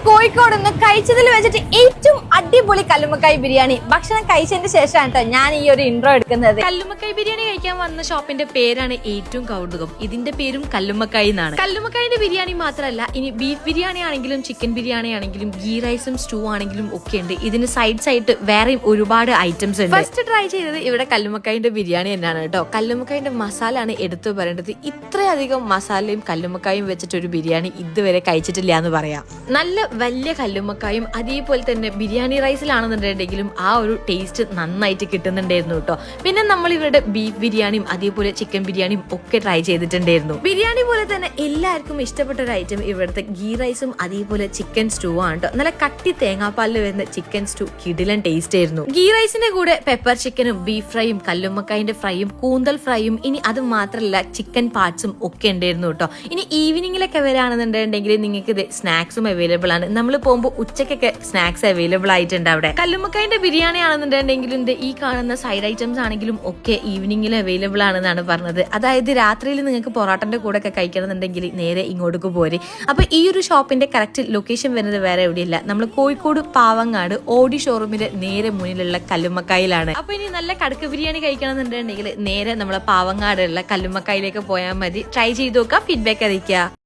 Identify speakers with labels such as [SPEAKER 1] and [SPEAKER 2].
[SPEAKER 1] കോഴിക്കോട് നിന്ന് കഴിച്ചതിൽ വെച്ചിട്ട് ഏറ്റവും അടിപൊളി കല്ലുമ്മക്കായ് ബിരിയാണി ഭക്ഷണം കഴിച്ചതിന് ശേഷമാണ് കേട്ടോ ഞാൻ ഈ ഒരു ഇൻട്രോ എടുക്കുന്നത്.
[SPEAKER 2] കല്ലുമ്മക്കായ് ബിരിയാണി കഴിക്കാൻ വന്ന ഷോപ്പിന്റെ പേരാണ് ഏറ്റവും കൗതുകം. ഇതിന്റെ പേരും കല്ലുമ്മക്കായ് എന്നാണ്. കല്ലുമ്മക്കായിന്റെ ബിരിയാണി മാത്രമല്ല, ഇനി ബീഫ് ബിരിയാണി ആണെങ്കിലും ചിക്കൻ ബിരിയാണി ആണെങ്കിലും ഗീ റൈസും സ്റ്റൂ ആണെങ്കിലും ഒക്കെ ഉണ്ട്. ഇതിന് സൈഡ്സ് ആയിട്ട് വേറെയും ഒരുപാട് ഐറ്റംസ് ഉണ്ട്. ഫസ്റ്റ് ട്രൈ ചെയ്തത് ഇവിടെ കല്ലുമ്മക്കായിന്റെ ബിരിയാണി തന്നെയാണ് കേട്ടോ. കല്ലുമ്മക്കായിന്റെ മസാല ആണ് എടുത്തു പറയേണ്ടത്. ഇത്രയധികം മസാലയും കല്ലുമ്മക്കായും വെച്ചിട്ട് ഒരു ബിരിയാണി ഇതുവരെ കഴിച്ചിട്ടില്ല എന്ന് പറയാം. നല്ല വലിയ കല്ലുമ്മക്കായും അതേപോലെ തന്നെ ബിരിയാണി റൈസിലാണെന്നുണ്ടെങ്കിലും ആ ഒരു ടേസ്റ്റ് നന്നായിട്ട് കിട്ടുന്നുണ്ടായിരുന്നു കേട്ടോ. പിന്നെ നമ്മൾ ഇവരുടെ ബീഫ് ബിരിയാണിയും അതേപോലെ ചിക്കൻ ബിരിയാണിയും ഒക്കെ ട്രൈ ചെയ്തിട്ടുണ്ടായിരുന്നു. ബിരിയാണി പോലെ തന്നെ എല്ലാവർക്കും ഇഷ്ടപ്പെട്ട ഒരു ഐറ്റം ഇവിടുത്തെ ഗീ റൈസും അതേപോലെ ചിക്കൻ സ്റ്റൂ ആണ് കേട്ടോ. നല്ല കട്ടി തേങ്ങാപ്പാലിൽ വരുന്ന ചിക്കൻ സ്റ്റൂ കിടിലൻ ടേസ്റ്റ് ആയിരുന്നു. ഗീ റൈസിന്റെ കൂടെ പെപ്പർ ചിക്കനും ബീഫ് ഫ്രൈയും കല്ലുമ്മക്കായിന്റെ ഫ്രൈയും കൂന്തൽ ഫ്രൈയും ഇനി അത് മാത്രമല്ല ചിക്കൻ പാർട്സും ഒക്കെ ഉണ്ടായിരുന്നു കേട്ടോ. ഇനി ഈവനിങ്ങിലൊക്കെ വരാണെന്നുണ്ടെങ്കിൽ നിങ്ങൾക്ക് ഇത് സ്നാക്സും അവൈലബിൾ ആണ്. നമ്മൾ പോകുമ്പോൾ ഉച്ചക്കൊക്കെ സ്നാക്സ് അവൈലബിൾ ആയിട്ടുണ്ട് അവിടെ. കല്ലുമ്മക്കായിന്റെ ബിരിയാണി ആണെന്നുണ്ടെങ്കിലും ഈ കാണുന്ന സൈഡ് ഐറ്റംസ് ആണെങ്കിലും ഒക്കെ ഈവനിങ്ങിൽ അവൈലബിൾ ആണെന്നാണ് പറഞ്ഞത്. അതായത് രാത്രിയിൽ നിങ്ങൾക്ക് പൊറോട്ടന്റെ കൂടെ ഒക്കെ കഴിക്കണമെന്നുണ്ടെങ്കിൽ നേരെ ഇങ്ങോട്ടേക്ക് പോരെ. അപ്പൊ ഈ ഒരു ഷോപ്പിന്റെ കറക്റ്റ് ലൊക്കേഷൻ വരുന്നത് വേറെ എവിടെയില്ല, നമ്മൾ കോഴിക്കോട് പാവങ്ങാട് ഓഡി ഷോറൂമിന്റെ നേരെ മുന്നിലുള്ള കല്ലുമ്മക്കായിലാണ്. അപ്പൊ ഇനി നല്ല കടുക്ക് ബിരിയാണി കഴിക്കണമെന്നുണ്ടെങ്കിൽ നേരെ നമ്മളെ പാവങ്ങാടുള്ള കല്ലുമ്മക്കായിലേക്ക് പോയാൽ മതി. ട്രൈ ചെയ്ത് നോക്കുക, ഫീഡ്ബാക്ക് അറിയിക്കുക.